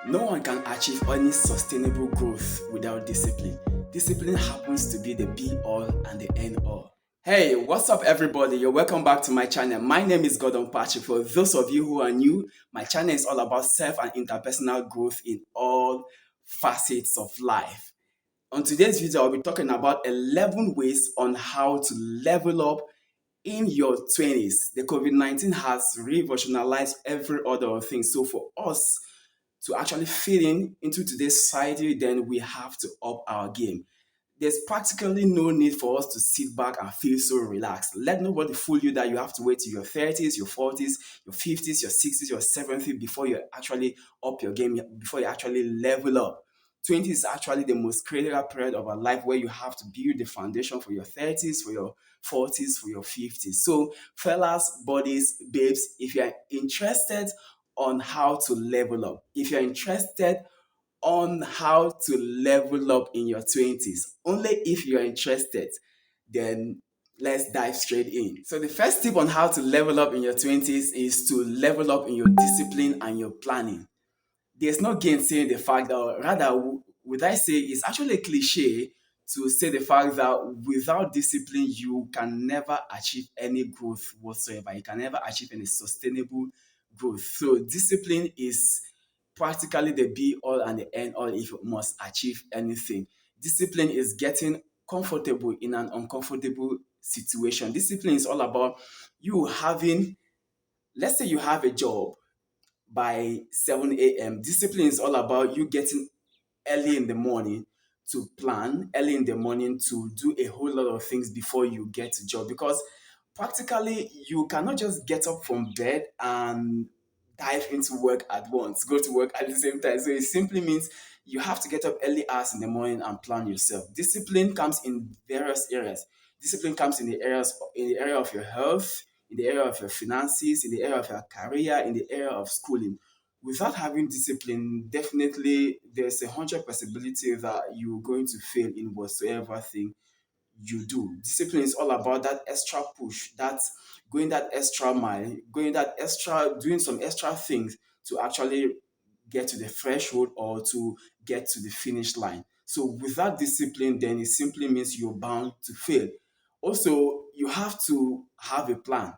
No one can achieve any sustainable growth without discipline. Discipline happens to be the be all and the end all. Hey, what's up, everybody? You're welcome back to my channel. My name is Gordon Patrick. For those of you who are new, my channel is all about self and interpersonal growth in all facets of life. On today's video, I'll be talking about 11 ways on how to level up in your 20s. The COVID-19 has revolutionized every other thing. So for us to actually fit in into today's society, then we have to up our game. There's practically no need for us to sit back and feel so relaxed. Let nobody fool you that you have to wait till your 30s, your 40s, your 50s, your 60s, your 70s before you actually up your game, before you actually level up. 20 is actually the most critical period of our life where you have to build the foundation for your 30s, for your 40s, for your 50s. So, fellas, buddies, babes, if you're interested on how to level up, if you're interested on how to level up in your 20s. Only if you're interested, then let's dive straight in. So, the first tip on how to level up in your 20s is to level up in your discipline and your planning. There's no gainsaying the fact that, or rather, would I say it's actually a cliche to say the fact that without discipline, you can never achieve any growth whatsoever. You can never achieve any sustainable growth. So, discipline is practically the be all and the end all if you must achieve anything. Discipline is getting comfortable in an uncomfortable situation. Discipline is all about you having, let's say you have a job by 7 a.m. Discipline is all about you getting early in the morning to plan, early in the morning to do a whole lot of things before you get to job, because practically you cannot just get up from bed and dive into work at once, go to work at the same time. So it simply means you have to get up early hours in the morning and plan yourself. Discipline comes in various areas. Discipline comes in the area of your health, in the area of your finances, in the area of your career, in the area of schooling. Without having discipline, definitely there's 100 possibility that you're going to fail in whatsoever thing you do. Discipline is all about that extra push, that's going that extra mile, going that extra, doing some extra things to actually get to the threshold or to get to the finish line. So without discipline, then it simply means you're bound to fail. Also, you have to have a plan.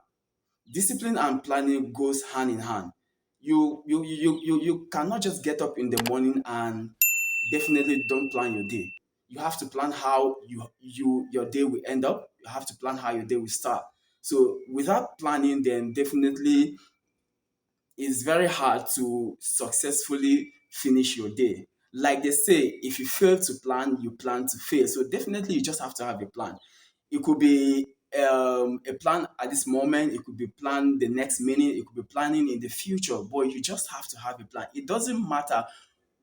Discipline and planning goes hand in hand. You cannot just get up in the morning and definitely don't plan your day. You have to plan how your day will end up. You have to plan how your day will start. So without planning, then definitely it's very hard to successfully finish your day. Like they say, if you fail to plan, you plan to fail. So definitely you just have to have a plan. It could be a plan at this moment, it could be planned the next minute, it could be planning in the future, but you just have to have a plan. It doesn't matter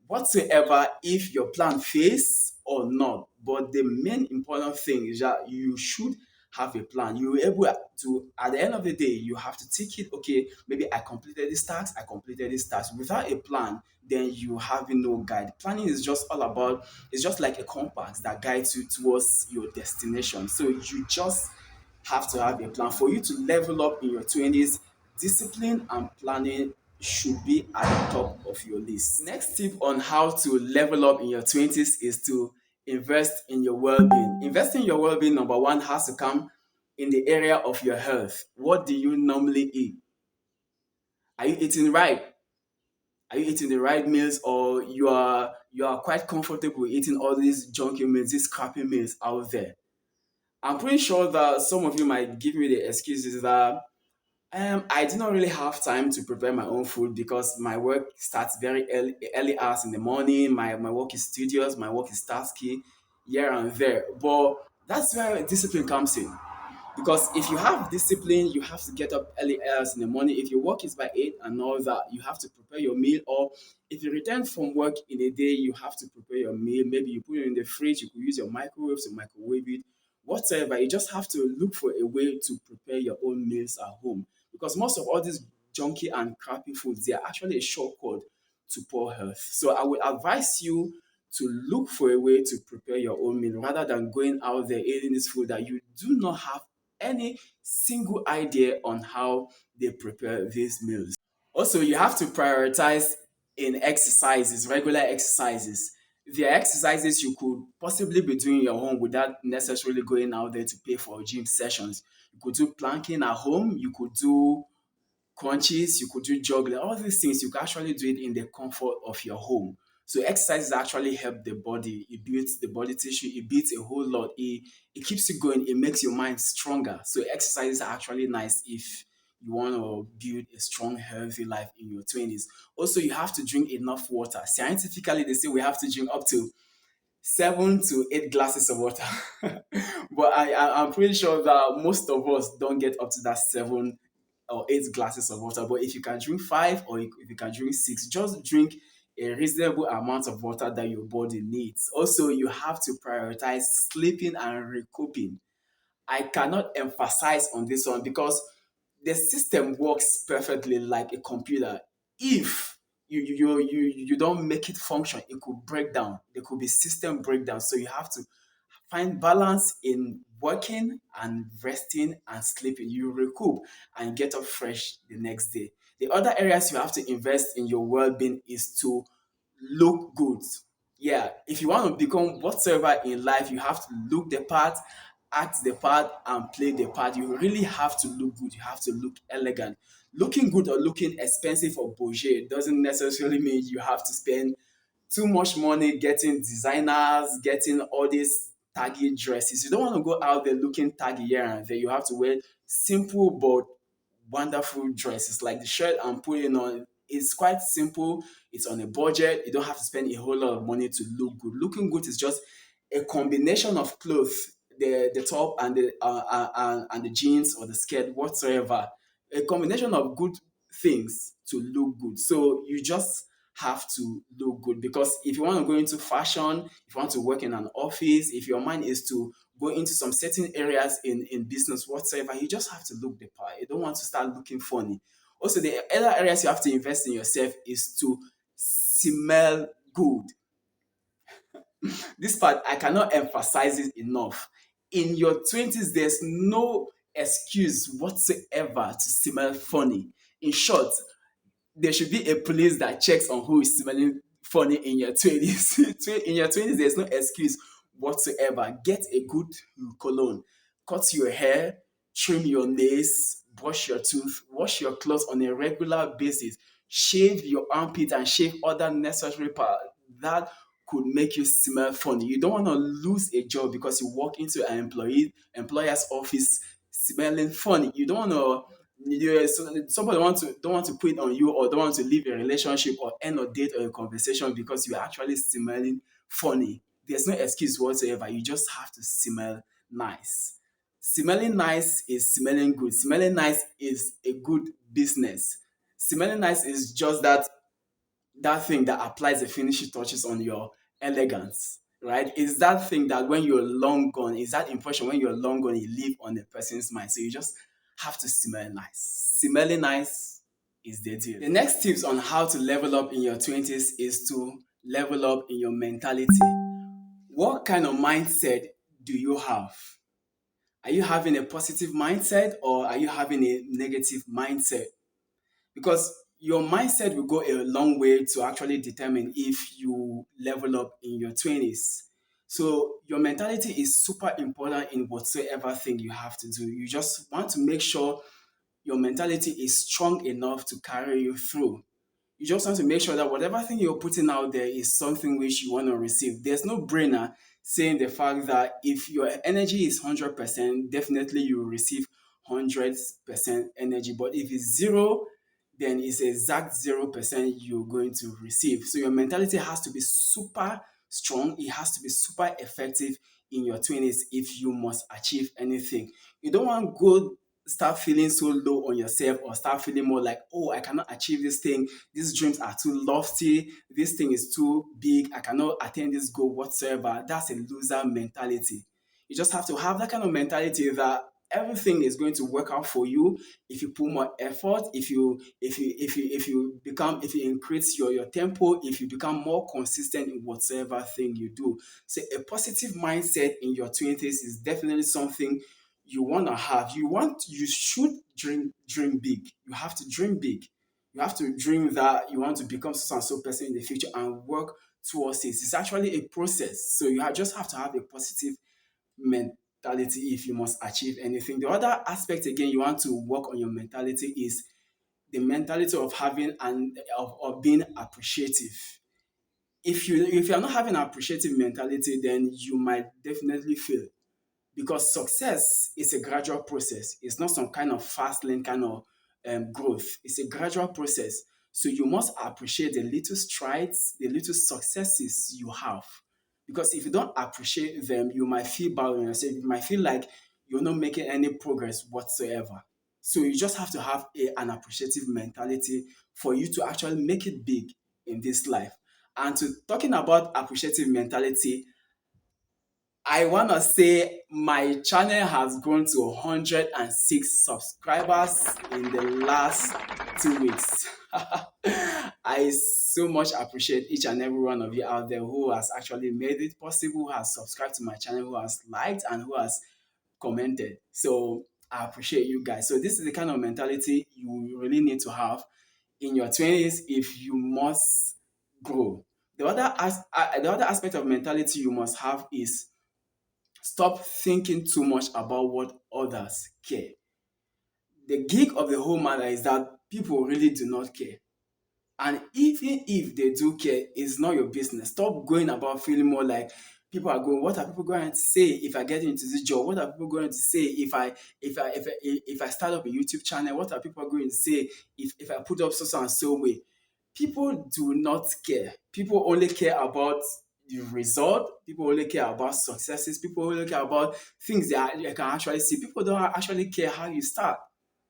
whatsoever if your plan fails or not. But the main important thing is that you should have a plan. You're able to, at the end of the day, you have to take it, okay, maybe I completed this task, I completed this task. Without a plan, then you have no guide. Planning is just all about, it's just like a compass that guides you towards your destination. So you just have to have a plan. For you to level up in your 20s, discipline and planning should be at the top of your list. Next tip on how to level up in your 20s is to invest in your well-being. Investing in your well-being, number one, has to come in the area of your health. What do you normally eat? Are you eating right? Are you eating the right meals, or you are quite comfortable eating all these junky meals, these crappy meals out there? I'm pretty sure that some of you might give me the excuses that I did not really have time to prepare my own food because my work starts very early hours in the morning. My work is studious, my work is tasky here and there. But that's where discipline comes in. Because if you have discipline, you have to get up early hours in the morning. If your work is by 8 and all that, you have to prepare your meal. Or if you return from work in a day, you have to prepare your meal. Maybe you put it in the fridge, you could use your microwave to microwave it, whatever. You just have to look for a way to prepare your own meals at home. Because most of all these junky and crappy foods, they are actually a shortcut to poor health. So I would advise you to look for a way to prepare your own meal rather than going out there eating this food that you do not have any single idea on how they prepare these meals. Also, you have to prioritize in exercises, regular exercises. There are exercises you could possibly be doing your home without necessarily going out there to pay for gym sessions. You could do planking at home, you could do crunches, you could do juggling, all these things you can actually do it in the comfort of your home. So exercises actually help the body. It builds the body tissue. It builds a whole lot. It keeps you going. It makes your mind stronger. So exercises are actually nice if you want to build a strong, healthy life in your 20s. Also, you have to drink enough water. Scientifically, they say we have to drink up to 7 to 8 glasses of water. But I'm pretty sure that most of us don't get up to that 7 or 8 glasses of water. But if you can drink five, or if you can drink six, just drink a reasonable amount of water that your body needs. Also, you have to prioritize sleeping and recouping. I cannot emphasize on this one because the system works perfectly like a computer. If you don't make it function, it could break down. There could be system breakdown. So you have to find balance in working and resting and sleeping. You recoup and get up fresh the next day. The other areas you have to invest in your well-being is to look good. Yeah, if you want to become whatsoever in life, you have to look the part, act the part, and play the part. You really have to look good. You have to look elegant. Looking good or looking expensive or bougie doesn't necessarily mean you have to spend too much money getting designers, getting all these taggy dresses. You don't want to go out there looking taggy here and there. You have to wear simple but wonderful dresses. Like the shirt I'm putting on, it's quite simple. It's on a budget. You don't have to spend a whole lot of money to look good. Looking good is just a combination of clothes, the top and the jeans or the skirt, whatsoever. A combination of good things to look good. So you just have to look good, because if you want to go into fashion, if you want to work in an office, if your mind is to go into some certain areas in business whatsoever, you just have to look the part. You don't want to start looking funny. Also, the other areas you have to invest in yourself is to smell good. This part, I cannot emphasize it enough. In your 20s, there's no excuse whatsoever to smell funny. In short, there should be a police that checks on who is smelling funny in your 20s. In your 20s, there's no excuse whatsoever. Get a good cologne, cut your hair, trim your nails, brush your tooth, wash your clothes on a regular basis, shave your armpit and shave other necessary parts. That could make you smell funny. You don't want to lose a job because you walk into an employer's office smelling funny. You don't want to somebody don't want to quit on you, or don't want to leave a relationship or end a date or a conversation because you're actually smelling funny. There's no excuse whatsoever. You just have to smell nice. Smelling nice is smelling good. Smelling nice is a good business. Smelling nice is just that thing that applies the finishing touches on your elegance, right? Is that thing that when you're long gone, is that impression when you're long gone, you leave on the person's mind. So you just have to smell nice. Smelling nice is the deal. The next tips on how to level up in your 20s is to level up in your mentality. What kind of mindset do you have? Are you having a positive mindset, or are you having a negative mindset? Because your mindset will go a long way to actually determine if you level up in your 20s. So your mentality is super important in whatsoever thing you have to do. You just want to make sure your mentality is strong enough to carry you through. You just want to make sure that whatever thing you're putting out there is something which you want to receive. There's no brainer saying the fact that if your energy is 100%, definitely you will receive 100% energy. But if it's zero, then it's exact 0% you're going to receive. So your mentality has to be super strong. It has to be super effective in your 20s if you must achieve anything. You don't want to go start feeling so low on yourself, or start feeling more like, oh, I cannot achieve this thing. These dreams are too lofty. This thing is too big. I cannot attain this goal whatsoever. That's a loser mentality. You just have to have that kind of mentality that everything is going to work out for you if you put more effort, if you increase your tempo, if you become more consistent in whatsoever thing you do. So a positive mindset in your 20s is definitely something you want to have. You should dream big. You have to dream big. You have to dream that you want to become so and so person in the future and work towards it. It's actually a process. So just have to have a positive mentality if you must achieve anything. The other aspect again you want to work on your mentality is the mentality of having and of being appreciative. If you're not having an appreciative mentality, then you might definitely fail, because success is a gradual process. It's not some kind of fast lane kind of growth. It's a gradual process. So you must appreciate the little strides, the little successes you have. Because if you don't appreciate them, you might feel bad on yourself. You might feel like you're not making any progress whatsoever. So you just have to have an appreciative mentality for you to actually make it big in this life. And to talking about appreciative mentality, I want to say my channel has grown to 106 subscribers in the last 2 weeks. I so much appreciate each and every one of you out there who has actually made it possible, who has subscribed to my channel, who has liked, and who has commented. So I appreciate you guys. So this is the kind of mentality you really need to have in your 20s if you must grow. The other aspect of mentality you must have is stop thinking too much about what others care. The gig of the whole matter is that people really do not care. And even if they do care, it's not your business. Stop going about feeling more like people are going, what are people going to say if I get into this job? What are people going to say if I start up a YouTube channel? What are people going to say if I put up so and so way? People do not care. People only care about the result. People only care about successes. People only care about things that you can actually see. People don't actually care how you start.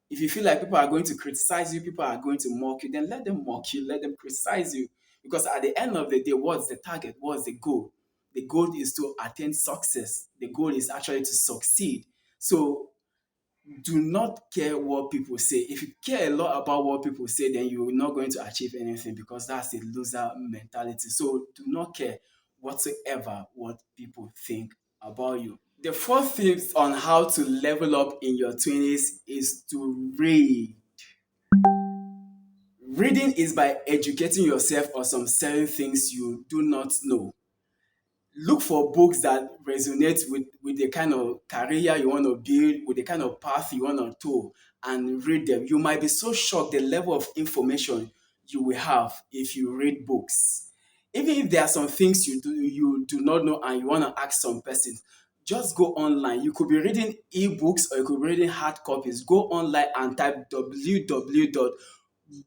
If you feel like people are going to criticize you, people are going to mock you, then let them mock you, let them criticize you. Because at the end of the day, what's the target? What's the goal? The goal is to attain success. The goal is actually to succeed. So do not care what people say. If you care a lot about what people say, then you're not going to achieve anything, because that's a loser mentality. So do not care whatsoever what people think about you. The fourth tips on how to level up in your 20s is to read. Reading is by educating yourself on some certain things you do not know. Look for books that resonate with the kind of career you want to build, with the kind of path you want to tow, and read them. You might be so shocked the level of information you will have if you read books. Even if there are some things you do not know and you want to ask some person, just go online. You could be reading ebooks or you could be reading hard copies. Go online and type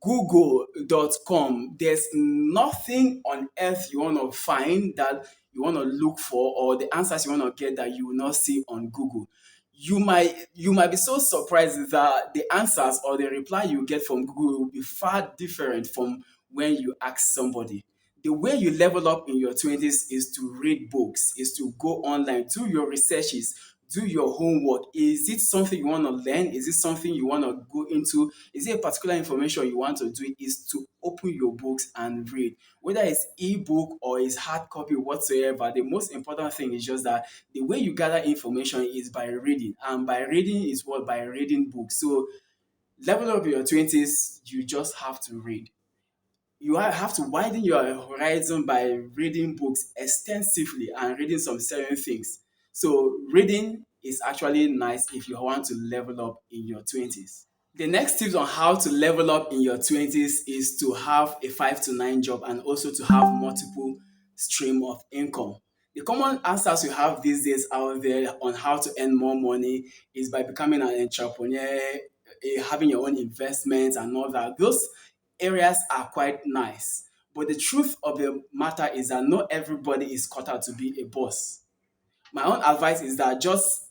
google.com. There's nothing on earth you want to find that you want to look for, or the answers you want to get that you will not see on Google. You might be so surprised that the answers or the reply you get from Google will be far different from when you ask somebody. The way you level up in your 20s is to read books, is to go online, do your researches, do your homework. Is it something you want to learn? Is it something you want to go into? Is it a particular information you want to do? Is to open your books and read. Whether it's ebook or it's hard copy whatsoever, the most important thing is just that the way you gather information is by reading. And by reading is what? By reading books. So level up in your 20s, you just have to read. You have to widen your horizon by reading books extensively and reading some certain things. So reading is actually nice if you want to level up in your 20s. The next tips on how to level up in your 20s is to have a 5 to 9 job and also to have multiple stream of income. The common answers you have these days out there on how to earn more money is by becoming an entrepreneur, having your own investments and all that. Those areas are quite nice. But the truth of the matter is that not everybody is cut out to be a boss. My own advice is that just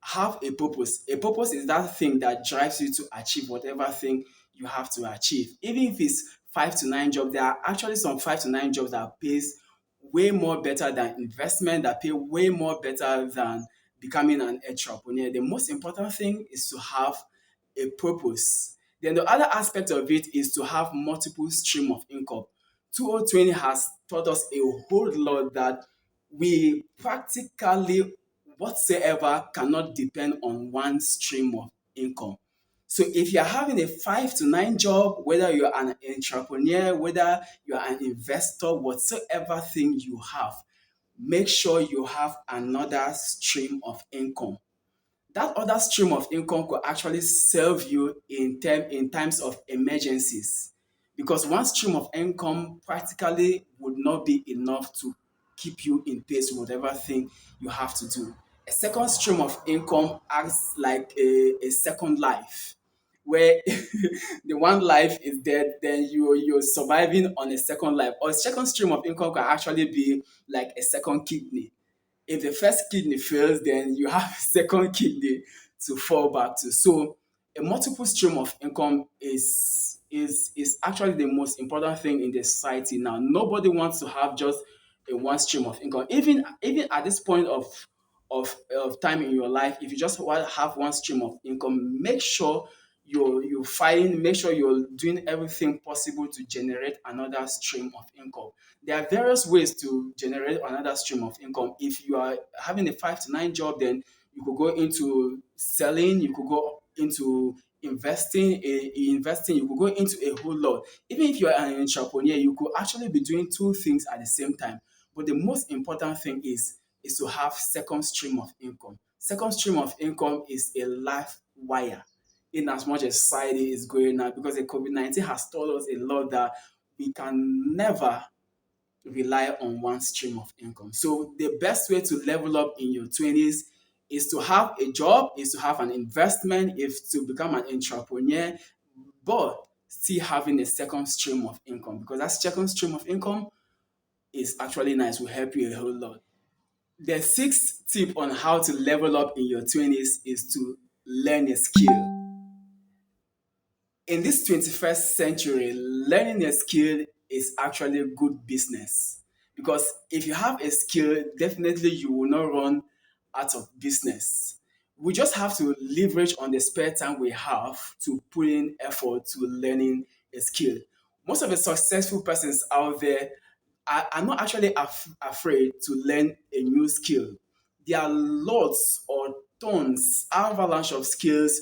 have a purpose. A purpose is that thing that drives you to achieve whatever thing you have to achieve. Even if it's 5 to 9 jobs, there are actually some 5 to 9 jobs that pays way more better than investment, that pay way more better than becoming an entrepreneur. The most important thing is to have a purpose. Then the other aspect of it is to have multiple stream of income. 2020 has taught us a whole lot that we practically whatsoever cannot depend on one stream of income. So if you're having a 5 to 9 job, whether you're an entrepreneur, whether you're an investor, whatsoever thing you have, make sure you have another stream of income. That other stream of income could actually serve you in times of emergencies, because one stream of income practically would not be enough to keep you in pace with whatever thing you have to do. A second stream of income acts like a second life, where the one life is dead, then you're surviving on a second life. Or a second stream of income can actually be like a second kidney. If the first kidney fails, then you have a second kidney to fall back to. So a multiple stream of income is actually the most important thing in the society now. Nobody wants to have just a one stream of income. Even at this point of time in your life, if you just want to have one stream of income, make sure you're fighting, make sure you're doing everything possible to generate another stream of income. There are various ways to generate another stream of income. If you are having a 5 to 9 job, then you could go into selling, you could go into investing, you could go into a whole lot. Even if you're an entrepreneur, you could actually be doing two things at the same time. But the most important thing is to have second stream of income. Second stream of income is a life wire in as much as society is going now, because the COVID-19 has taught us a lot that we can never rely on one stream of income. So the best way to level up in your 20s is to have a job, is to have an investment, is to become an entrepreneur, but still having a second stream of income, because that second stream of income is actually nice, will help you a whole lot. The sixth tip on how to level up in your 20s is to learn a skill. In this 21st century, learning a skill is actually good business, because if you have a skill, definitely you will not run out of business. We just have to leverage on the spare time we have to put in effort to learning a skill. Most of the successful persons out there are not actually afraid to learn a new skill. There are lots or tons, avalanche of skills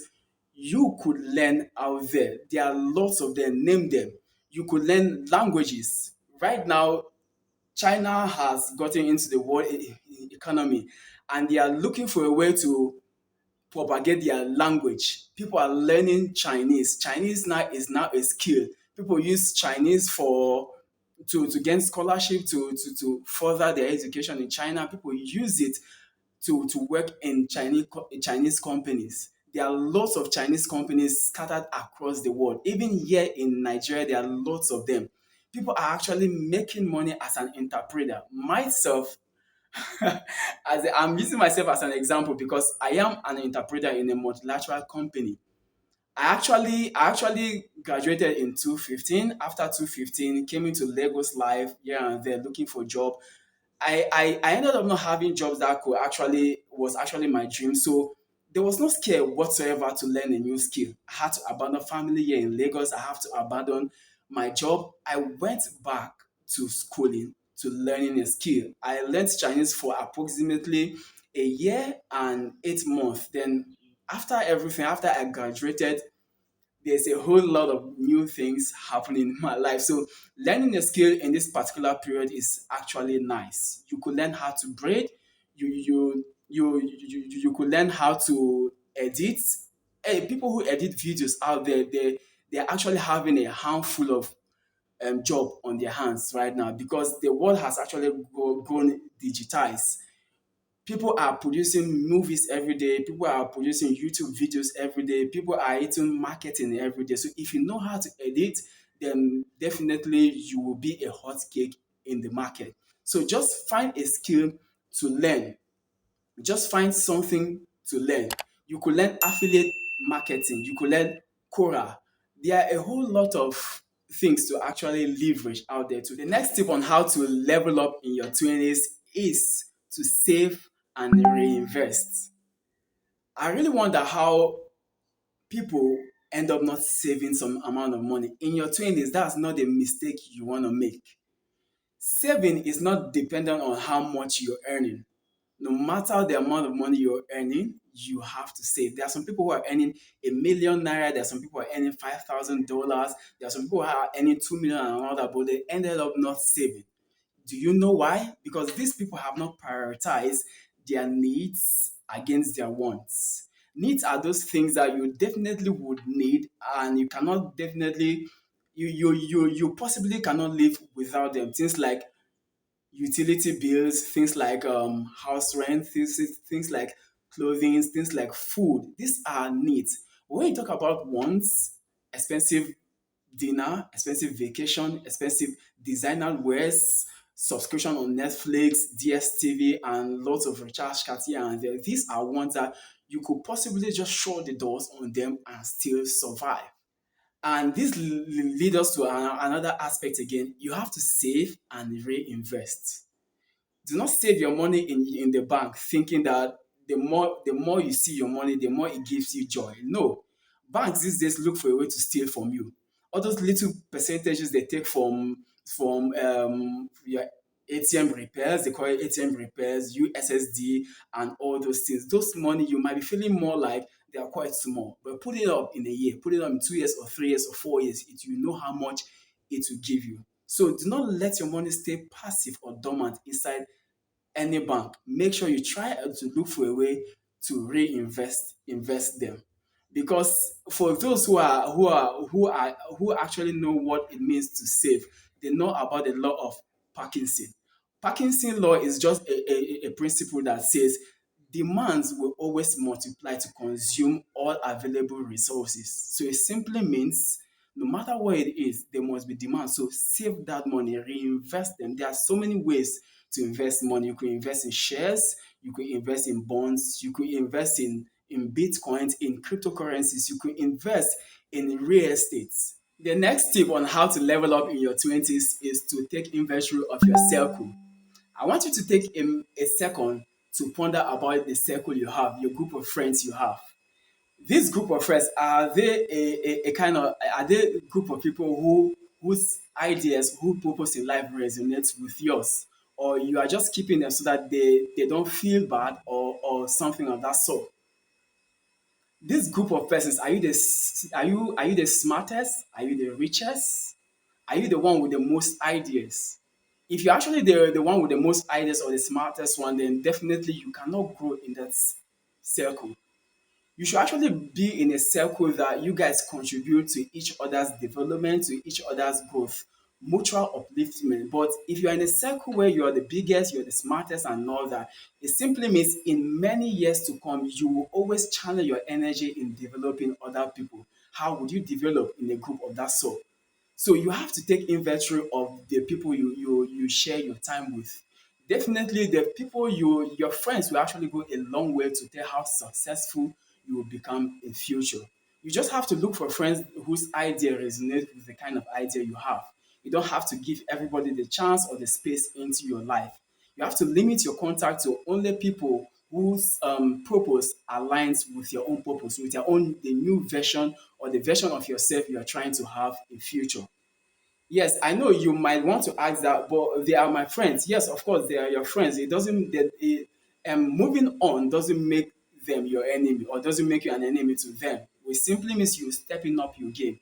you could learn out there. There are lots of them, name them. You could learn languages. Right now, China has gotten into the world economy, and they are looking for a way to propagate their language. People are learning Chinese. Chinese now is now a skill. People use Chinese for to gain scholarship to further their education in China. People use it to work in Chinese companies. There are lots of Chinese companies scattered across the world. Even here in Nigeria, there are lots of them. People are actually making money as an interpreter. Myself, I'm using myself as an example because I am an interpreter in a multilateral company. I actually graduated in 2015. After 2015, came into Lagos life here and there looking for a job. I ended up not having jobs that could actually was actually my dream. So there was no scare whatsoever to learn a new skill. I had to abandon family here in Lagos. I have to abandon my job. I went back to schooling to learning a skill. I learned Chinese for approximately a year and 8 months. Then after everything, after I graduated, there's a whole lot of new things happening in my life. So learning a skill in this particular period is actually nice. You could learn how to braid. You could learn how to edit. Hey, people who edit videos out there, they're actually having a handful of job on their hands right now, because the world has actually grown digitized. People are producing movies every day. People are producing YouTube videos every day. People are eating marketing every day. So if you know how to edit, then definitely you will be a hot cake in the market. So just find a skill to learn. Just find something to learn. You could learn affiliate marketing. You could learn Quora. There are a whole lot of things to actually leverage out there too. The next tip on how to level up in your 20s is to save and reinvest. I really wonder how people end up not saving some amount of money. In your 20s, that's not the mistake you want to make. Saving is not dependent on how much you're earning. No matter the amount of money you're earning, you have to save. There are some people who are earning 1 million naira. There are some people who are earning $5,000. There are some people who are earning 2 million and all that, but they ended up not saving. Do you know why? Because these people have not prioritized their needs against their wants. Needs are those things that you definitely would need, and you cannot definitely you possibly cannot live without them. Things like utility bills, things like house rent, things like clothing, things like food. These are needs. When you talk about wants, expensive dinner, expensive vacation, expensive designer wears, subscription on Netflix, DSTV, and lots of recharge cards here and there. These are ones that you could possibly just shut the doors on them and still survive. And this lead us to another aspect again. You have to save and reinvest. Do not save your money in the bank thinking that the more you see your money, the more it gives you joy. No. Banks these days look for a way to steal from you. All those little percentages they take from your ATM repairs, they call it ATM repairs, USSD, and all those things. Those money you might be feeling more like they are quite small, but put it up in a year, put it up in 2 years or 3 years or 4 years, it you know how much it will give you. So do not let your money stay passive or dormant inside any bank. Make sure you try to look for a way to invest them. Because for those who actually know what it means to save, they know about the law of Parkinson. Parkinson law is just a principle that says demands will always multiply to consume all available resources. So it simply means no matter what it is, there must be demand. So save that money, reinvest them. There are so many ways to invest money. You could invest in shares, you could invest in bonds, you could invest in bitcoins, in cryptocurrencies, you could invest in real estate. The next tip on how to level up in your 20s is to take inventory of your circle. I want you to take a second to ponder about the circle you have, your group of friends you have. This group of friends, are they a kind of are they a group of people whose ideas, who purpose in life resonates with yours? Or you are just keeping them so that they don't feel bad or something of that sort? This group of persons, are you the smartest? Are you the richest? Are you the one with the most ideas? If you're actually the one with the most ideas or the smartest one, then definitely you cannot grow in that circle. You should actually be in a circle that you guys contribute to each other's development, to each other's growth, mutual upliftment. But if you're in a circle where you're the biggest, you're the smartest, and all that, it simply means in many years to come, you will always channel your energy in developing other people. How would you develop in a group of that sort? So you have to take inventory of the people you share your time with. Definitely, the people your friends will actually go a long way to tell how successful you will become in future. You just have to look for friends whose idea resonates with the kind of idea you have. You don't have to give everybody the chance or the space into your life. You have to limit your contact to only people whose purpose aligns with your own purpose, with your own the new version or the version of yourself you are trying to have in future. Yes, I know you might want to ask that, but they are my friends. Yes, of course, they are your friends. It doesn't that it, moving on doesn't make them your enemy or doesn't make you an enemy to them. It simply means you stepping up your game.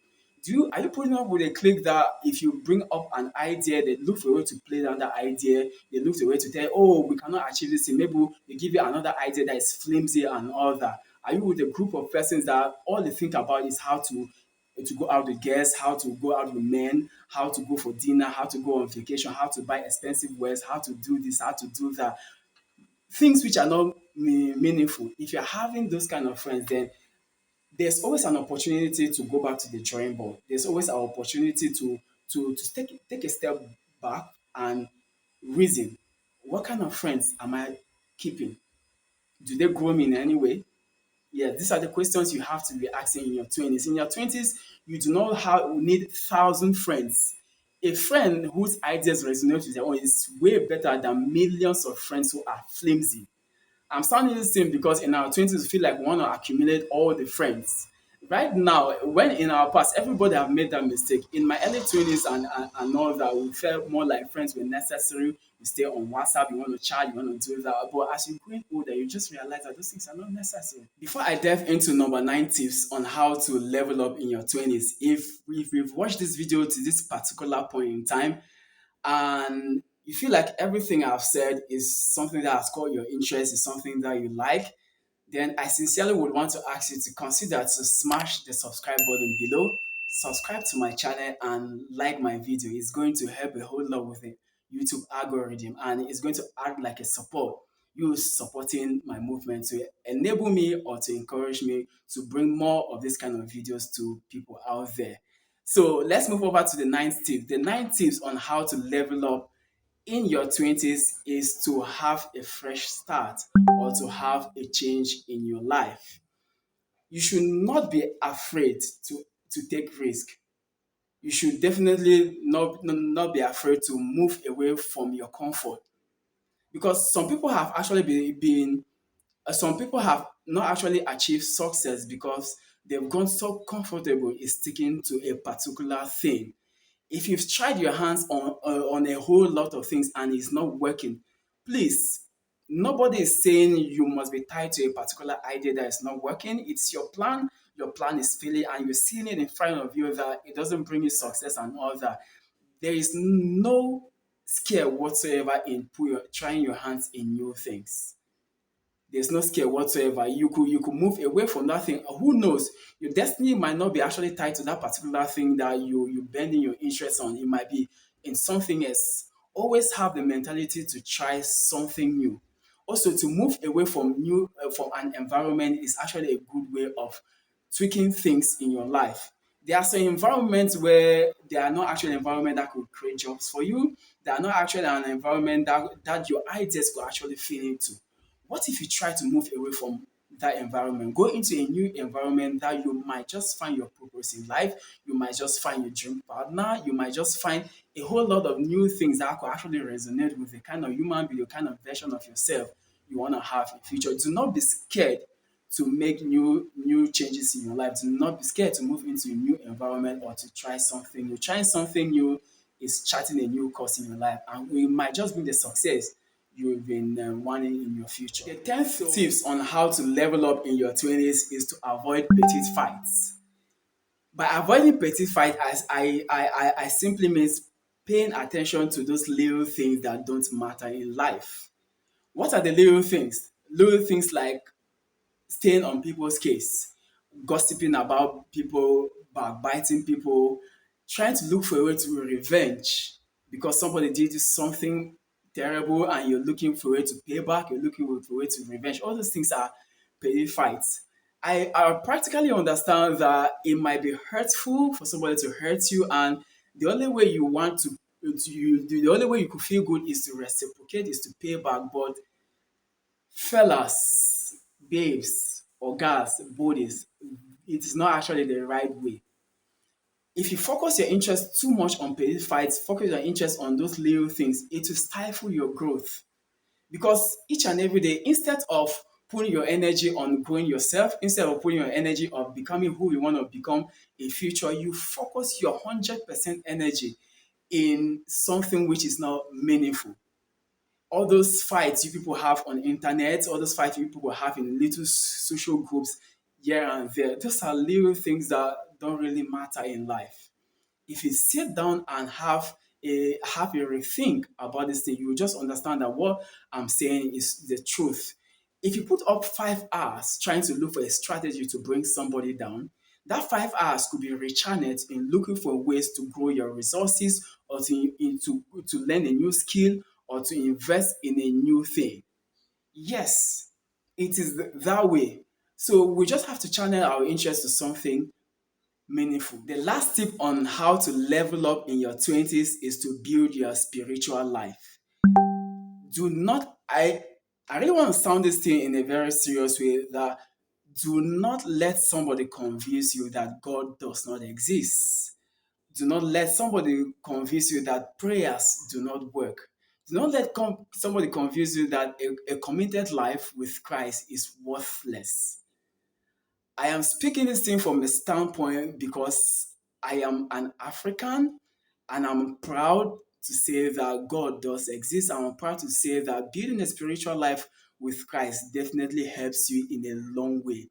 Are you putting up with a clique that if you bring up an idea, they look for a way to play down that idea, they look for a way to tell, oh, we cannot achieve this thing. Maybe they give you another idea that is flimsy and all that. Are you with a group of persons that all they think about is how to go out with guests, how to go out with men, how to go for dinner, how to go on vacation, how to buy expensive wares, how to do this, how to do that. Things which are not meaningful. If you're having those kind of friends, then there's always an opportunity to go back to the drawing board. There's always an opportunity to take a step back and reason, what kind of friends am I keeping? Do they grow me in any way? Yeah, these are the questions you have to be asking in your 20s. In your 20s, you do not need thousand friends. A friend whose ideas resonate with your own is way better than millions of friends who are flimsy. I'm sounding the same because in our 20s, we feel like we want to accumulate all the friends. Right now, when in our past, everybody have made that mistake. In my early 20s and all that, we felt more like friends were necessary. You stay on WhatsApp, you want to chat, you want to do that. But as you grow older, you just realize that those things are not necessary. Before I delve into number 9 tips on how to level up in your 20s, if you've watched this video to this particular point in time, and you feel like everything I've said is something that has caught your interest, is something that you like, then I sincerely would want to ask you to consider to smash the subscribe button below, subscribe to my channel and like my video. It's going to help a whole lot with the YouTube algorithm, and it's going to act like a support. You supporting my movement to enable me or to encourage me to bring more of this kind of videos to people out there. So let's move over to the ninth tip. The ninth tips on how to level up in your 20s is to have a fresh start or to have a change in your life. You should not be afraid to take risk. You should definitely not be afraid to move away from your comfort, because some people have actually been some people have not actually achieved success because they've gone so comfortable in sticking to a particular thing. If you've tried your hands on a whole lot of things and it's not working, please, nobody is saying you must be tied to a particular idea that is not working. It's your plan. Your plan is failing, and you're seeing it in front of you that it doesn't bring you success and all that. There is no scare whatsoever in trying your hands in new things. There's no scare whatsoever. You could move away from that thing. Who knows? Your destiny might not be actually tied to that particular thing that you bending your interest on. It might be in something else. Always have the mentality to try something new. Also, to move away from an environment is actually a good way of tweaking things in your life. There are some environments where they are not actually an environment that could create jobs for you. They are not actually an environment that your ideas could actually fit into. What if you try to move away from that environment, go into a new environment that you might just find your purpose in life, you might just find your dream partner, you might just find a whole lot of new things that could actually resonate with the kind of human being, the kind of version of yourself you want to have in future. Do not be scared to make new changes in your life. Do not be scared to move into a new environment or to try something new. Trying something new is charting a new course in your life, and we might just bring the success you've been wanting in your future. The 10th tips on how to level up in your 20s is to avoid petty fights. By avoiding petty fights, I simply means paying attention to those little things that don't matter in life. What are the little things? Little things like staying on people's case, gossiping about people, backbiting people, trying to look for a way to revenge because somebody did you something terrible and you're looking for a way to pay back, you're looking for a way to revenge. All those things are petty fights. I practically understand that it might be hurtful for somebody to hurt you, and the only way you want the only way you could feel good is to reciprocate, is to pay back. But fellas, babes, or guys, bodies, it is not actually the right way. If you focus your interest too much on petty fights, focus your interest on those little things, it will stifle your growth. Because each and every day, instead of putting your energy on growing yourself, instead of putting your energy on becoming who you want to become in future, you focus your 100% energy in something which is not meaningful. All those fights you people have on internet, all those fights you people have in little social groups here and there, those are little things that don't really matter in life. If you sit down and have a rethink about this thing, you will just understand that what I'm saying is the truth. If you put up 5 hours trying to look for a strategy to bring somebody down, that 5 hours could be rechanneled in looking for ways to grow your resources or to learn a new skill or to invest in a new thing. Yes, it is that way. So we just have to channel our interest to something meaningful. The last tip on how to level up in your 20s is to build your spiritual life. Do not, I really want to sound this thing in a very serious way, that do not let somebody convince you that God does not exist. Do not let somebody convince you that prayers do not work. Do not let somebody convince you that a committed life with Christ is worthless. I am speaking this thing from a standpoint because I am an African and I'm proud to say that God does exist. I'm proud to say that building a spiritual life with Christ definitely helps you in a long way.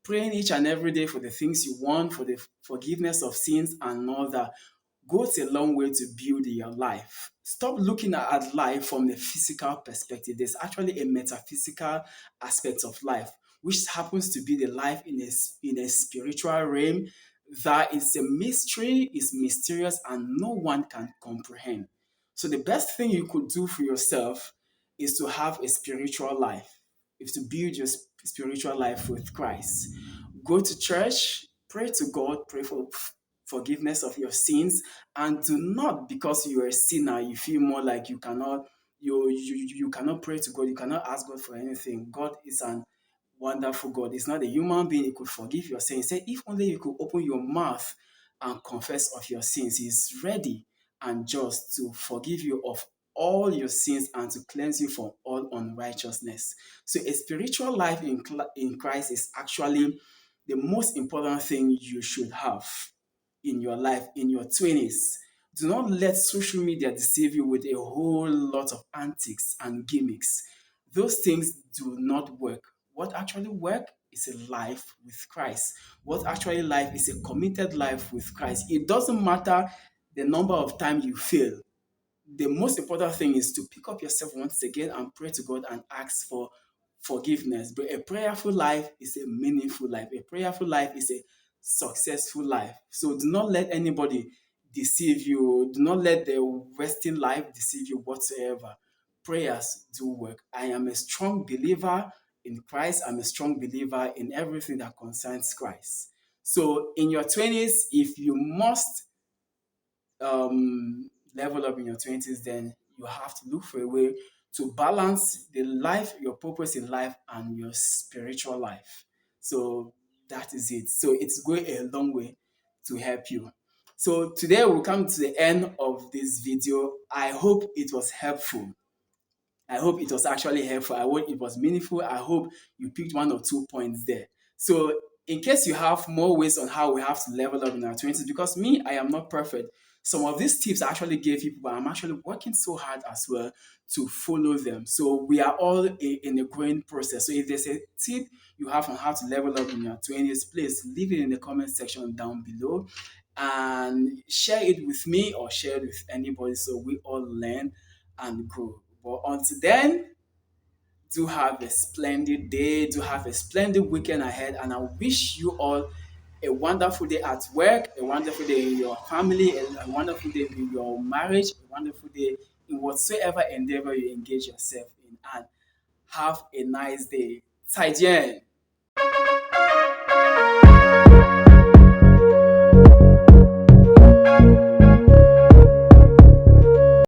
Praying each and every day for the things you want, for the forgiveness of sins and all that, goes a long way to build your life. Stop looking at life from the physical perspective. There's actually a metaphysical aspect of life, which happens to be the life in a spiritual realm that is a mystery, is mysterious, and no one can comprehend. So the best thing you could do for yourself is to have a spiritual life, is to build your spiritual life with Christ. Go to church, pray to God, pray for forgiveness of your sins, and do not, because you're a sinner, you feel more like you cannot pray to God, you cannot ask God for anything. God is an wonderful God. It's not a human being. He could forgive your sins. He said, if only you could open your mouth and confess of your sins, He's ready and just to forgive you of all your sins and to cleanse you from all unrighteousness. So a spiritual life in Christ is actually the most important thing you should have in your life in your 20s. Do not let social media deceive you with a whole lot of antics and gimmicks. Those things do not work. What actually works is a life with Christ. What actually life is a committed life with Christ. It doesn't matter the number of times you fail. The most important thing is to pick up yourself once again and pray to God and ask for forgiveness. But a prayerful life is a meaningful life. A prayerful life is a successful life. So do not let anybody deceive you. Do not let the Western life deceive you whatsoever. Prayers do work. I am a strong believer in Christ. I'm a strong believer in everything that concerns Christ. So in your 20s, if you must level up in your 20s, then you have to look for a way to balance the life, your purpose in life, and your spiritual life. So that is it. So it's going a long way to help you. So today we'll come to the end of this video. I hope it was helpful. I hope it was actually helpful. I hope it was meaningful. I hope you picked one or two points there. So, in case you have more ways on how we have to level up in our 20s, because me, I am not perfect. Some of these tips I actually gave people, but I'm actually working so hard as well to follow them. So, we are all in a growing process. So, if there's a tip you have on how to level up in your 20s, please leave it in the comment section down below and share it with me or share it with anybody so we all learn and grow. But until then, do have a splendid day, do have a splendid weekend ahead, and I wish you all a wonderful day at work, a wonderful day in your family, a wonderful day in your marriage, a wonderful day in whatsoever endeavor you engage yourself in. And have a nice day. 再见。